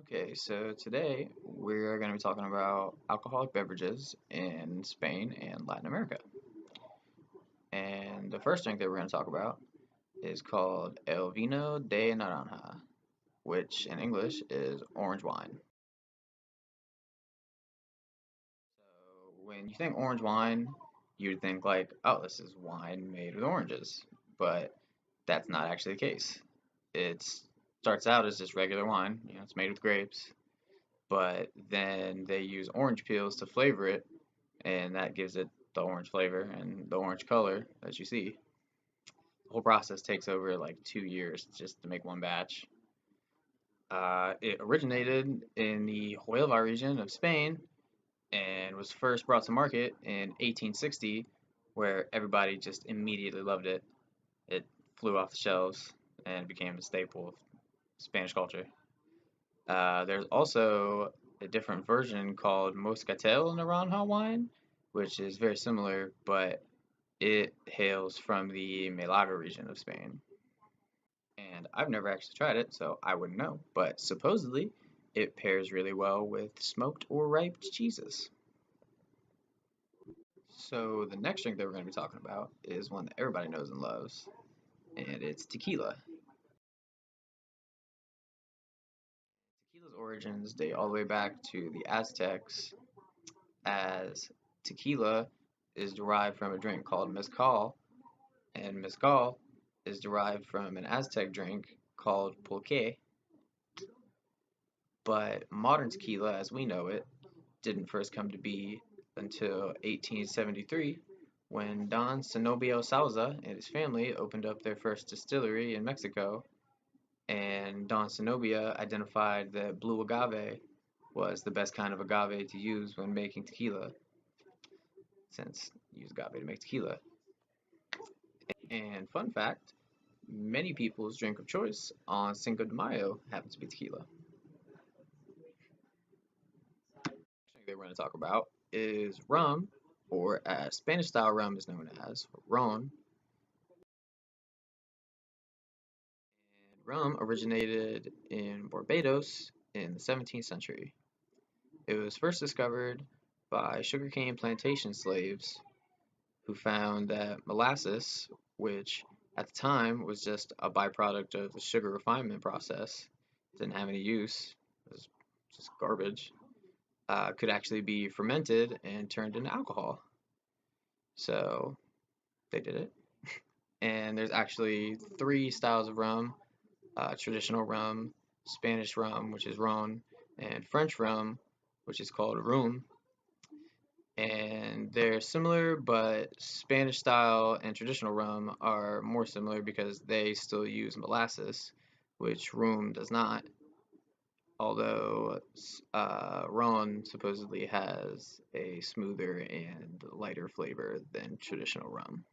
Okay, so today we're going to be talking about alcoholic beverages in Spain and Latin America. And the first drink that we're going to talk about is called El Vino de Naranja, which in English is orange wine. So when you think orange wine, you'd think like, oh, this is wine made with oranges. But that's not actually the case. It starts out as just regular wine, it's made with grapes, but then they use orange peels to flavor it and that gives it the orange flavor and the orange color that you see. The whole process takes over like 2 years just to make one batch. It originated in the Huelva region of Spain and was first brought to market in 1860, where everybody just immediately loved it. It flew off the shelves and became a staple of Spanish culture. There's also a different version called Moscatel Naranja wine, which is very similar, but it hails from the Malaga region of Spain. And I've never actually tried it, so I wouldn't know. But supposedly, it pairs really well with smoked or riped cheeses. So the next drink that we're going to be talking about is one that everybody knows and loves, and it's tequila. Tequila's origins date all the way back to the Aztecs, as tequila is derived from a drink called mezcal, and mezcal is derived from an Aztec drink called pulque. But modern tequila, as we know it, didn't first come to be until 1873 when Don Zenobio Souza and his family opened up their first distillery in Mexico, and Don Zenobia identified that blue agave was the best kind of agave to use when making tequila, since you use agave to make tequila. And fun fact, many people's drink of choice on Cinco de Mayo happens to be tequila. Thing that we're going to talk about is rum, or as Spanish style rum is known as ron. And rum originated in Barbados in the 17th century. It was first discovered by sugarcane plantation slaves who found that molasses, which at the time was just a byproduct of the sugar refinement process, didn't have any use, it was just garbage, could actually be fermented and turned into alcohol. So they did it. And there's actually three styles of rum: traditional rum, Spanish rum, which is ron, and French rum, which is called rum. And they're similar, but Spanish style and traditional rum are more similar because they still use molasses, which rum does not. Although ron supposedly has a smoother and lighter flavor than traditional rum.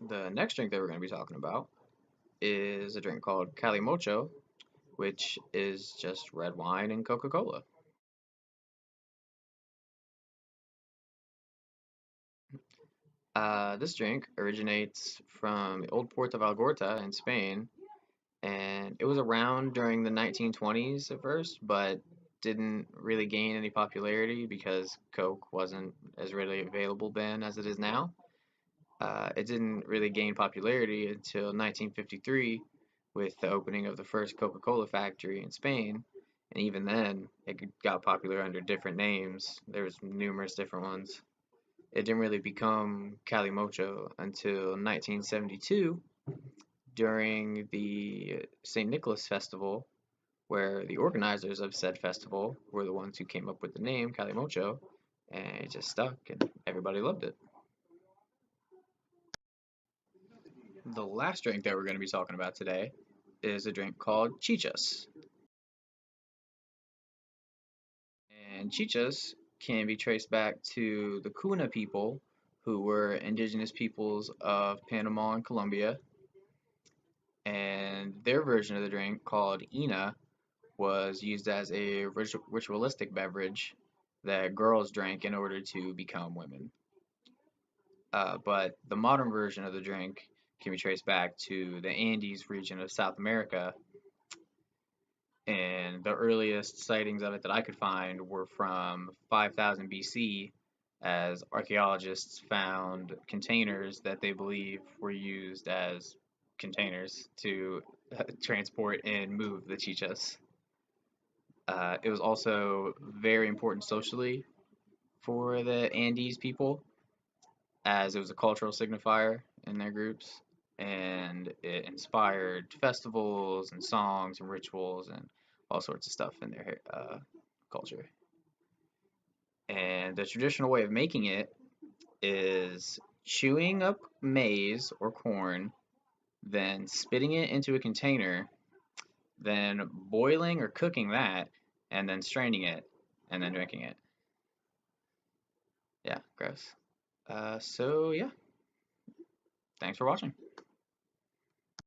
The next drink that we're going to be talking about is a drink called Calimocho, which is just red wine and Coca-Cola. This drink originates from the old port of Algorta in Spain, and it was around during the 1920s at first, but didn't really gain any popularity because Coke wasn't as readily available then as it is now. It didn't really gain popularity until 1953 with the opening of the first Coca-Cola factory in Spain. And even then, it got popular under different names. There was numerous different ones. It didn't really become Calimocho until 1972 during the St. Nicholas Festival, where the organizers of said festival were the ones who came up with the name Calimocho, and it just stuck, and everybody loved it. The last drink that we're going to be talking about today is a drink called chichas. And chichas can be traced back to the Cuna people, who were indigenous peoples of Panama and Colombia. And their version of the drink, called Ina, was used as a ritualistic beverage that girls drank in order to become women. But the modern version of the drink can be traced back to the Andes region of South America, And the earliest sightings of it that I could find were from 5000 BC, as archaeologists found containers that they believe were used as containers to transport and move the chichas. It was also very important socially for the Andes people, as it was a cultural signifier in their groups, and it inspired festivals and songs and rituals and all sorts of stuff in their culture. And the traditional way of making it is chewing up maize or corn, then spitting it into a container, then boiling or cooking that, and then straining it, and then drinking it. Yeah, gross. So yeah, thanks for watching.